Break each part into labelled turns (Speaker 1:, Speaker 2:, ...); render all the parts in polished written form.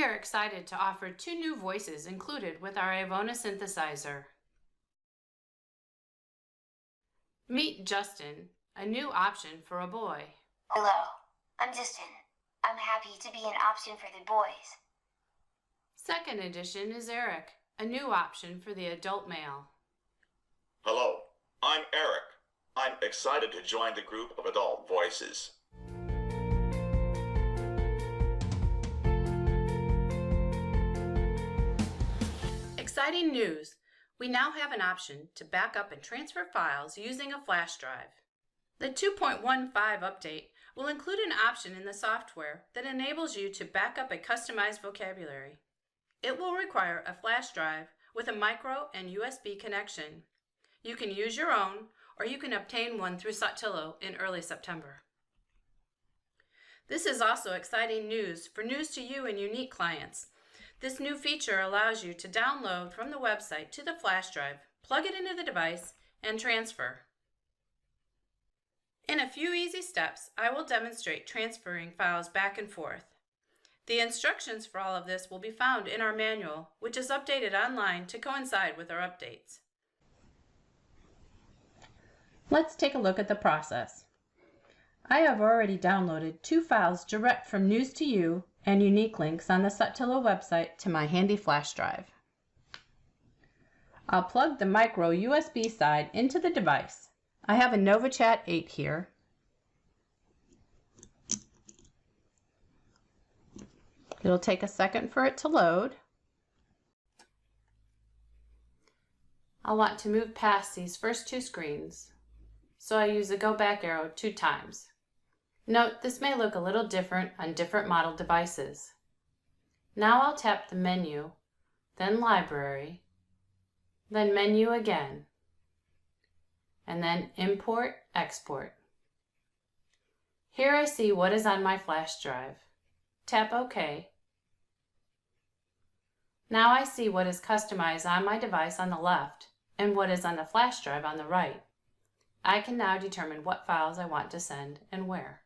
Speaker 1: are excited to offer 2 new voices included with our Ivona synthesizer. Meet Justin, a new option for a boy.
Speaker 2: Hello, I'm Justin. I'm happy to be an option for the boys.
Speaker 1: Second edition is Eric, a new option for the adult male.
Speaker 3: Hello, I'm Eric. I'm excited to join the group of adult voices.
Speaker 1: Exciting news! We now have an option to back up and transfer files using a flash drive. The 2.15 update will include an option in the software that enables you to back up a customized vocabulary. It will require a flash drive with a micro and USB connection. You can use your own, or you can obtain one through Saltillo in early September. This is also exciting news for News to You and unique clients. This new feature allows you to download from the website to the flash drive, plug it into the device, and transfer. In a few easy steps, I will demonstrate transferring files back and forth. The instructions for all of this will be found in our manual, which is updated online to coincide with our updates. Let's take a look at the process. I have already downloaded 2 files direct from News to You and unique links on the Saltillo website to my handy flash drive. I'll plug the micro USB side into the device. I have a NovaChat 8 here. It'll take a second for it to load. I'll want to move past these first 2 screens, so I use the go back arrow 2 times. Note this may look a little different on different model devices. Now I'll tap the menu, then Library, then Menu again, and then Import, Export. Here I see what is on my flash drive. Tap OK. Now I see what is customized on my device on the left and what is on the flash drive on the right. I can now determine what files I want to send and where.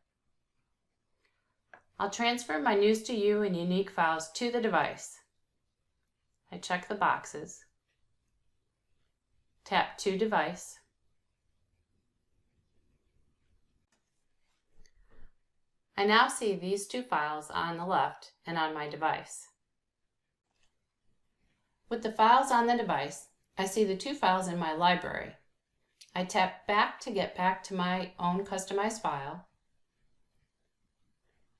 Speaker 1: I'll transfer my News to You and unique files to the device. I check the boxes, tap to Device, I now see these 2 files on the left and on my device. With the files on the device, I see the 2 files in my library. I tap back to get back to my own customized file,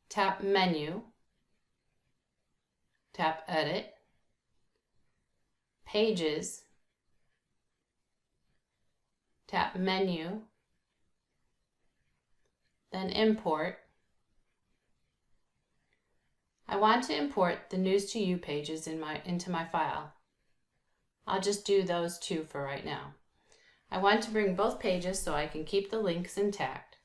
Speaker 1: tap Menu, tap Edit, Pages, tap Menu, then Import. I want to import the News to You pages into my file. I'll just do those 2 for right now. I want to bring both pages so I can keep the links intact.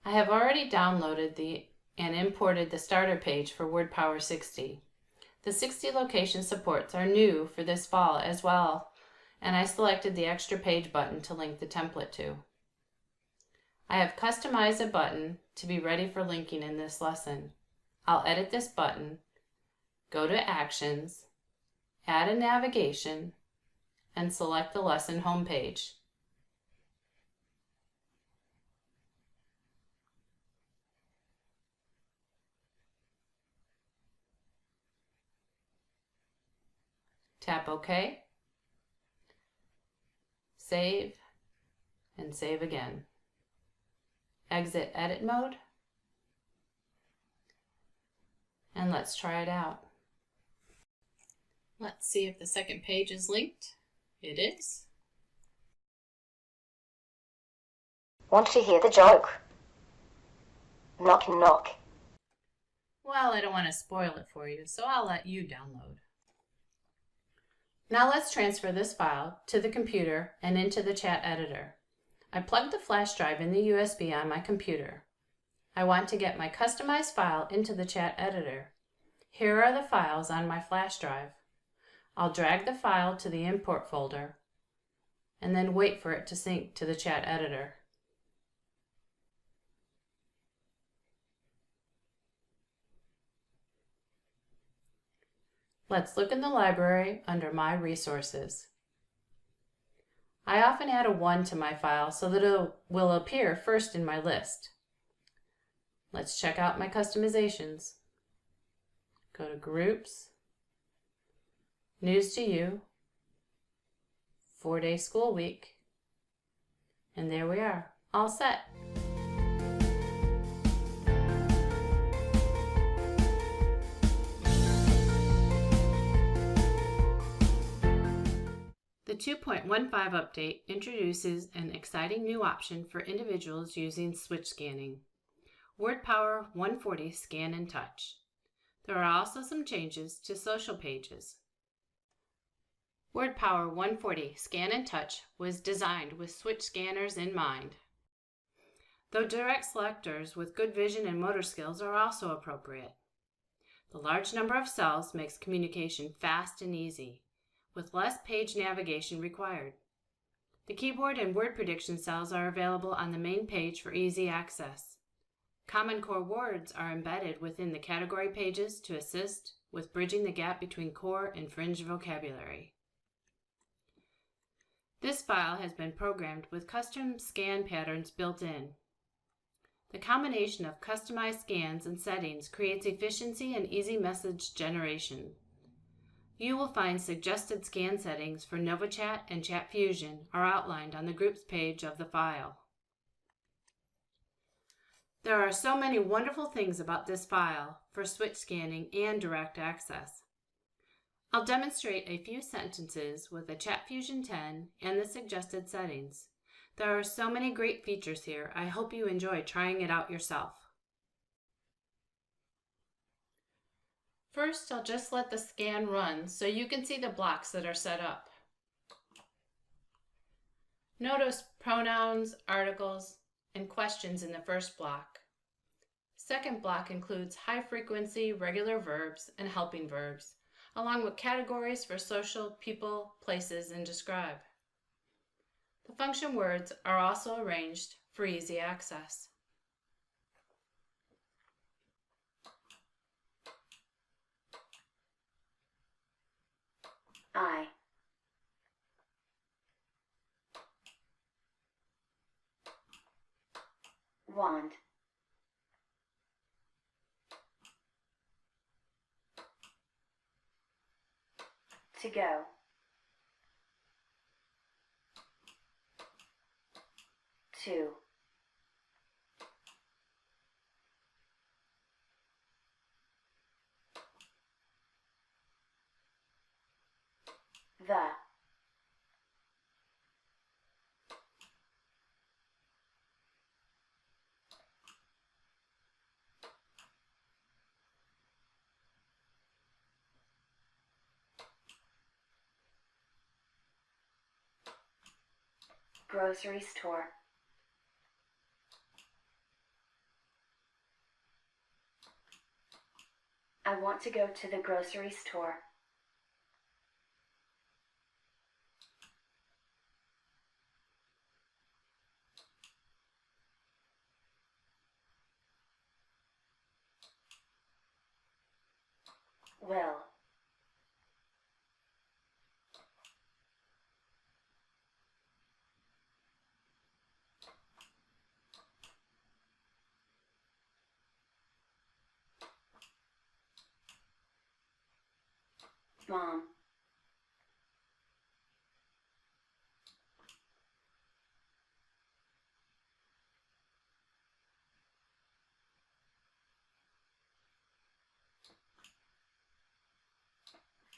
Speaker 1: I have already downloaded and imported the starter page for WordPower60. The 60 location supports are new for this fall as well, and I selected the extra page button to link the template to. I have customized a button to be ready for linking in this lesson. I'll edit this button, go to Actions, add a navigation, and select the lesson homepage. Tap OK, save, and save again. Exit edit mode, and let's try it out. Let's see if the second page is linked. It is.
Speaker 2: Want to hear the joke? Knock knock.
Speaker 1: Well, I don't want to spoil it for you, so I'll let you download. Now let's transfer this file to the computer and into the chat editor. I plugged the flash drive in the USB on my computer. I want to get my customized file into the chat editor. Here are the files on my flash drive. I'll drag the file to the import folder, and then wait for it to sync to the chat editor. Let's look in the library under My Resources. I often add a 1 to my file so that it will appear first in my list. Let's check out my customizations. Go to Groups, News to You, 4-day school week, and there we are, all set. The 2.15 update introduces an exciting new option for individuals using switch scanning, WordPower140 Scan and Touch. There are also some changes to social pages. WordPower140 Scan and Touch was designed with switch scanners in mind, though direct selectors with good vision and motor skills are also appropriate. The large number of cells makes communication fast and easy, with less page navigation required. The keyboard and word prediction cells are available on the main page for easy access. Common core words are embedded within the category pages to assist with bridging the gap between core and fringe vocabulary. This file has been programmed with custom scan patterns built in. The combination of customized scans and settings creates efficiency and easy message generation. You will find suggested scan settings for NovaChat and Chat Fusion are outlined on the Groups page of the file. There are so many wonderful things about this file for switch scanning and direct access. I'll demonstrate a few sentences with the Chat Fusion 10 and the suggested settings. There are so many great features here. I hope you enjoy trying it out yourself. First, I'll just let the scan run so you can see the blocks that are set up. Notice pronouns, articles, and questions in the first block. Second block includes high-frequency regular verbs and helping verbs, along with categories for social, people, places, and describe. The function words are also arranged for easy access.
Speaker 2: I want to go to the grocery store. I want to go to the grocery store. Will. Mom.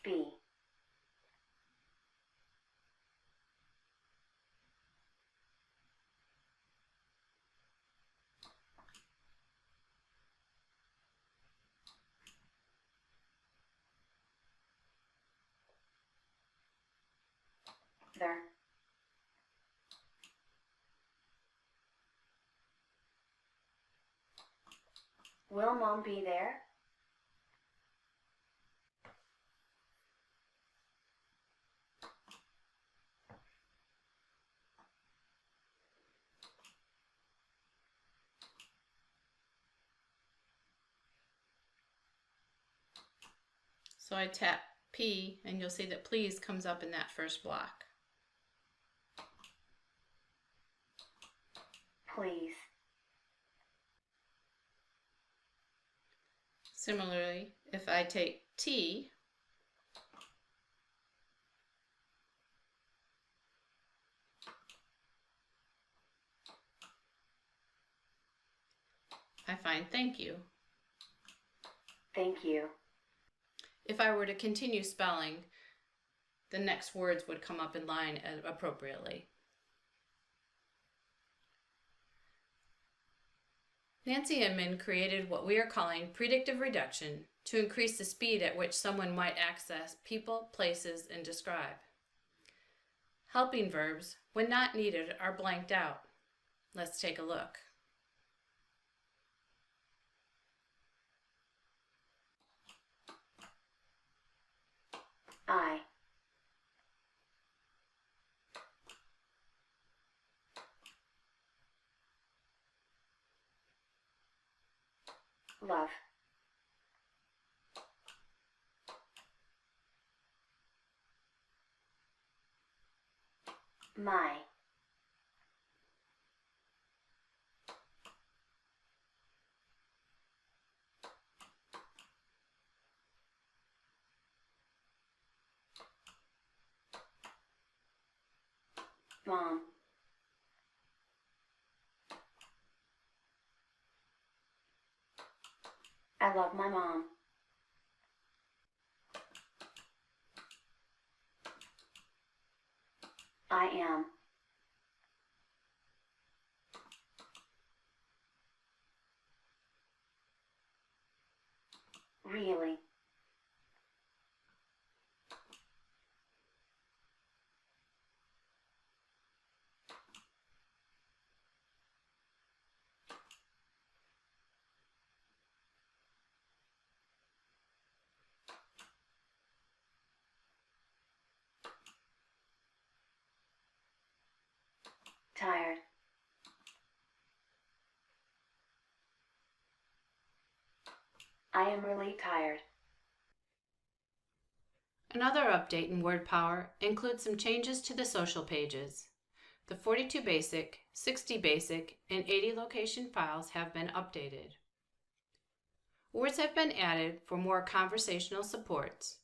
Speaker 2: B. There. Will Mom be there?
Speaker 1: So I tap P and you'll see that please comes up in that first block.
Speaker 2: Please.
Speaker 1: Similarly, if I take T, I find thank you.
Speaker 2: Thank you.
Speaker 1: If I were to continue spelling, the next words would come up in line appropriately. Nancy Inman created what we are calling predictive reduction to increase the speed at which someone might access people, places, and describe. Helping verbs, when not needed, are blanked out. Let's take a look.
Speaker 2: I. Love. My. Mom. I love my mom. I am. Really. Tired. I am really tired.
Speaker 1: Another update in WordPower includes some changes to the social pages. The 42 basic, 60 basic, and 80 location files have been updated. Words have been added for more conversational supports.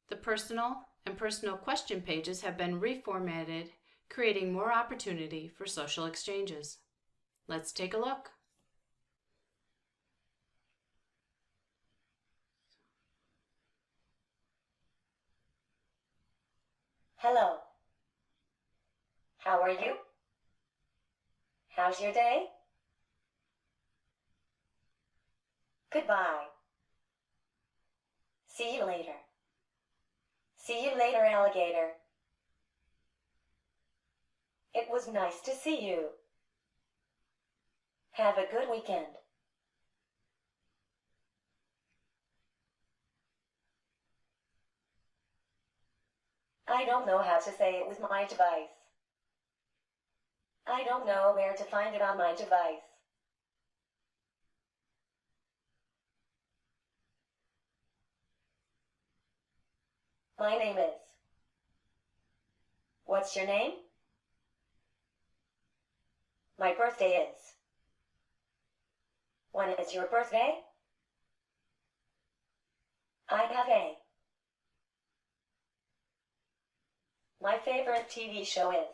Speaker 1: The personal and personal question pages have been reformatted, creating more opportunity for social exchanges. Let's take a look.
Speaker 4: Hello. How are you? How's your day? Goodbye. See you later. See you later, alligator. It was nice to see you. Have a good weekend. I don't know how to say it with my device. I don't know where to find it on my device. My name is. What's your name? My birthday is. When is your birthday? I have a. My favorite TV show is.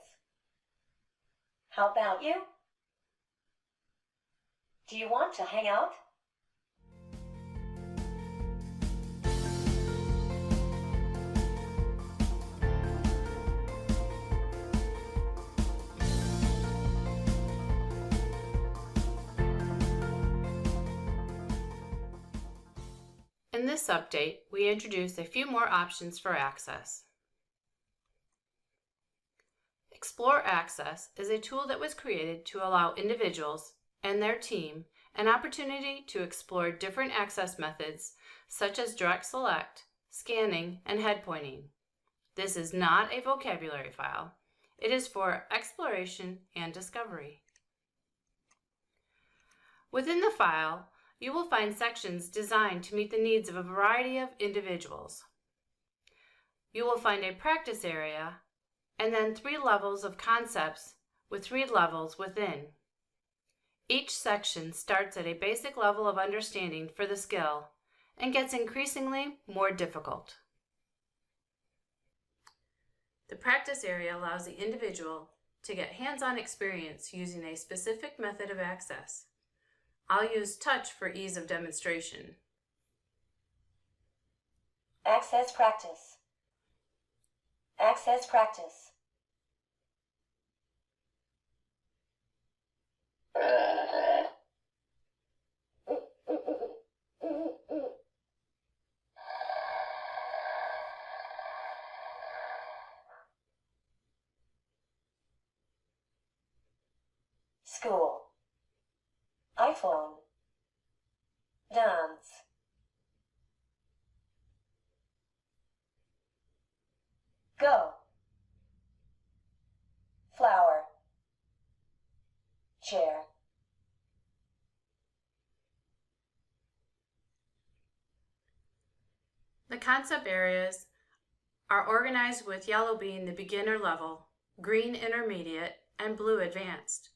Speaker 4: How about you? Do you want to hang out?
Speaker 1: In this update, we introduce a few more options for access. Explore Access is a tool that was created to allow individuals and their team an opportunity to explore different access methods such as direct select, scanning, and head pointing. This is not a vocabulary file. It is for exploration and discovery. Within the file, you will find sections designed to meet the needs of a variety of individuals. You will find a practice area and then 3 levels of concepts with 3 levels within. Each section starts at a basic level of understanding for the skill and gets increasingly more difficult. The practice area allows the individual to get hands-on experience using a specific method of access. I'll use touch for ease of demonstration.
Speaker 4: Access practice. Access practice. School. iPhone. Dance. Go. Flower. Chair.
Speaker 1: The concept areas are organized with yellow being the beginner level, green intermediate, and blue advanced.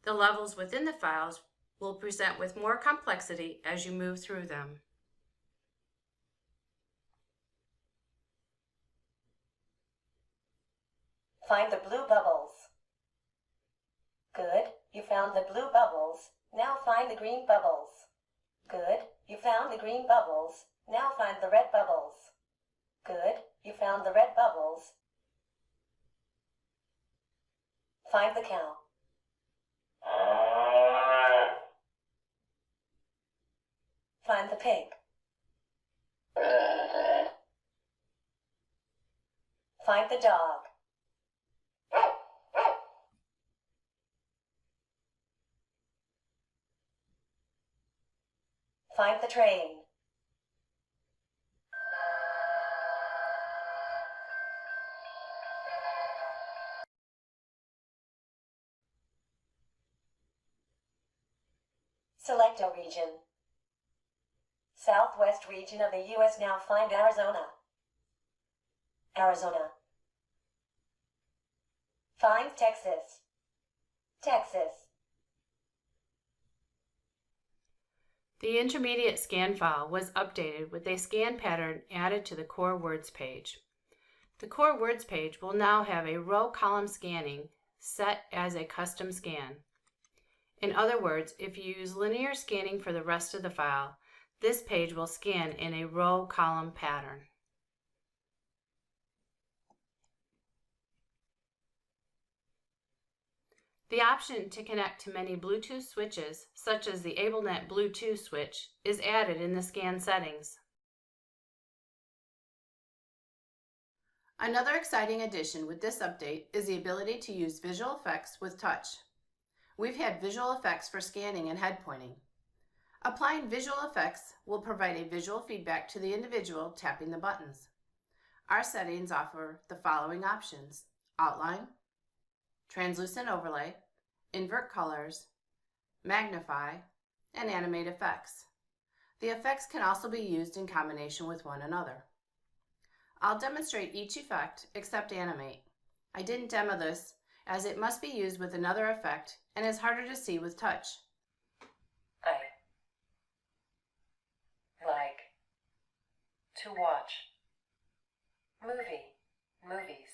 Speaker 1: The levels within the files will present with more complexity as you move through them.
Speaker 4: Find the blue bubbles. Good, you found the blue bubbles. Now find the green bubbles. Good, you found the green bubbles. Now find the red bubbles. Good, you found the red bubbles. Find the cow. Find the pig. Find the dog. Find the train. Select a region. Southwest region of the U.S. Now find Arizona. Arizona. Find Texas. Texas.
Speaker 1: The intermediate scan file was updated with a scan pattern added to the core words page. The core words page will now have a row column scanning set as a custom scan. In other words, if you use linear scanning for the rest of the file, this page will scan in a row column pattern. The option to connect to many Bluetooth switches, such as the AbleNet Bluetooth switch, is added in the scan settings. Another exciting addition with this update is the ability to use visual effects with touch. We've had visual effects for scanning and head pointing. Applying visual effects will provide a visual feedback to the individual tapping the buttons. Our settings offer the following options: outline, translucent overlay, invert colors, magnify, and animate effects. The effects can also be used in combination with one another. I'll demonstrate each effect except animate. I didn't demo this as it must be used with another effect and is harder to see with touch.
Speaker 5: I like to watch movies.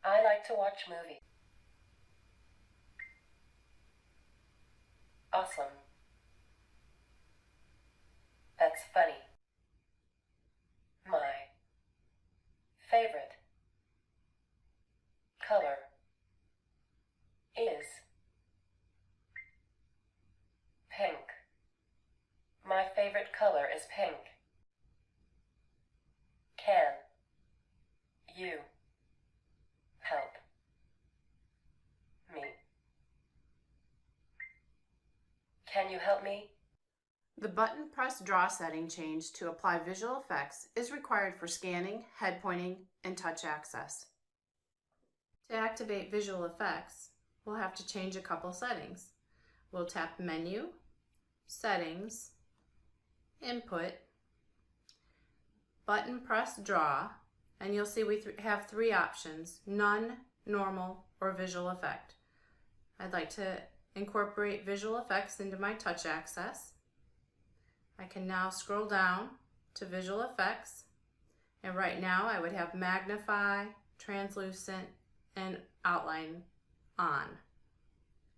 Speaker 5: I like to watch movies. Awesome. That's funny. My favorite color is pink. My favorite color is pink. Can you help me? Can you help me?
Speaker 1: The button press draw setting change to apply visual effects is required for scanning, head pointing, and touch access. To activate visual effects, we'll have to change a couple settings. We'll tap Menu, Settings, Input, Button Press Draw, and you'll see we have three options: None, Normal, or Visual Effect. I'd like to incorporate visual effects into my touch access. I can now scroll down to Visual Effects, and right now I would have Magnify, Translucent, and Outline on.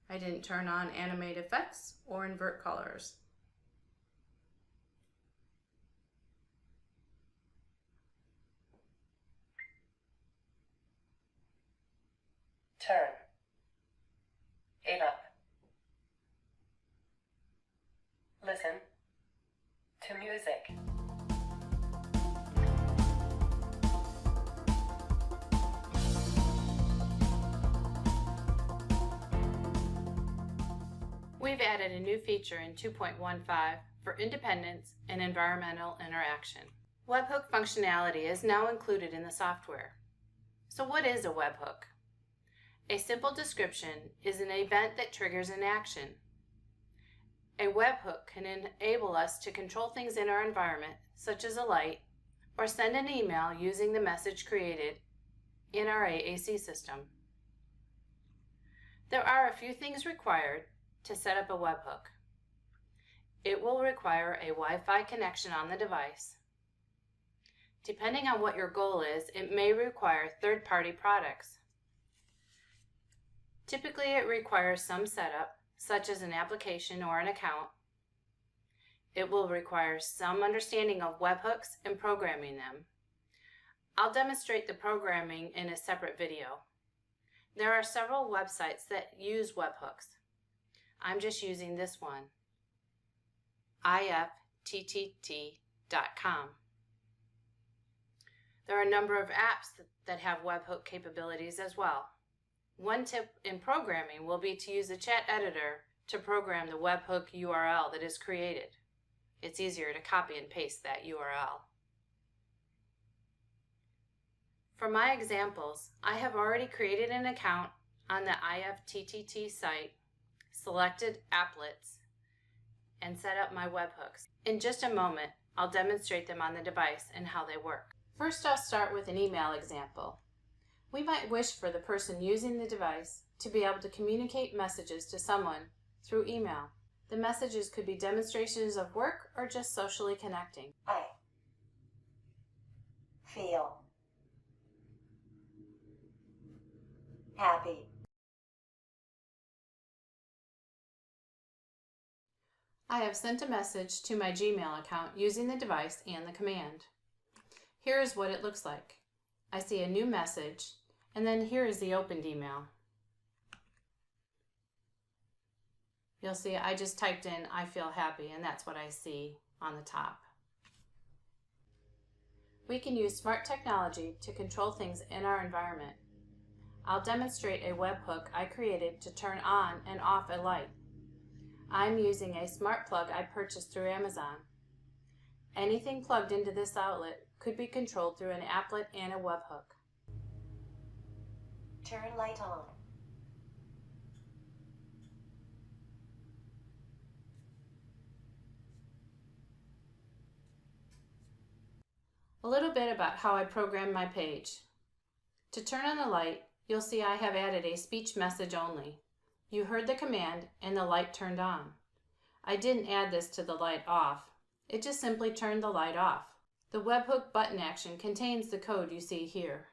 Speaker 1: I didn't turn on Animate Effects or Invert Colors.
Speaker 5: Turn. 8 up. Listen to music.
Speaker 1: We've added a new feature in 2.15 for independence and environmental interaction. Webhook functionality is now included in the software. So what is a webhook? A simple description is an event that triggers an action. A webhook can enable us to control things in our environment, such as a light, or send an email using the message created in our AAC system. There are a few things required to set up a webhook. It will require a Wi-Fi connection on the device. Depending on what your goal is, it may require third-party products. Typically, it requires some setup, such as an application or an account. It will require some understanding of webhooks and programming them. I'll demonstrate the programming in a separate video. There are several websites that use webhooks. I'm just using this one, ifttt.com. There are a number of apps that have webhook capabilities as well. One tip in programming will be to use the chat editor to program the webhook URL that is created. It's easier to copy and paste that URL. For my examples, I have already created an account on the ifttt site, selected applets, and set up my webhooks. In just a moment, I'll demonstrate them on the device and how they work. First, I'll start with an email example. We might wish for the person using the device to be able to communicate messages to someone through email. The messages could be demonstrations of work or just socially connecting.
Speaker 4: I feel happy.
Speaker 1: I have sent a message to my Gmail account using the device and the command. Here is what it looks like. I see a new message, and then here is the opened email. You'll see I just typed in "I feel happy," and that's what I see on the top. We can use smart technology to control things in our environment. I'll demonstrate a webhook I created to turn on and off a light. I'm using a smart plug I purchased through Amazon. Anything plugged into this outlet could be controlled through an applet and a webhook.
Speaker 4: Turn light on.
Speaker 1: A little bit about how I programmed my page. To turn on the light, you'll see I have added a speech message only. You heard the command and the light turned on. I didn't add this to the light off. It just simply turned the light off. The webhook button action contains the code you see here.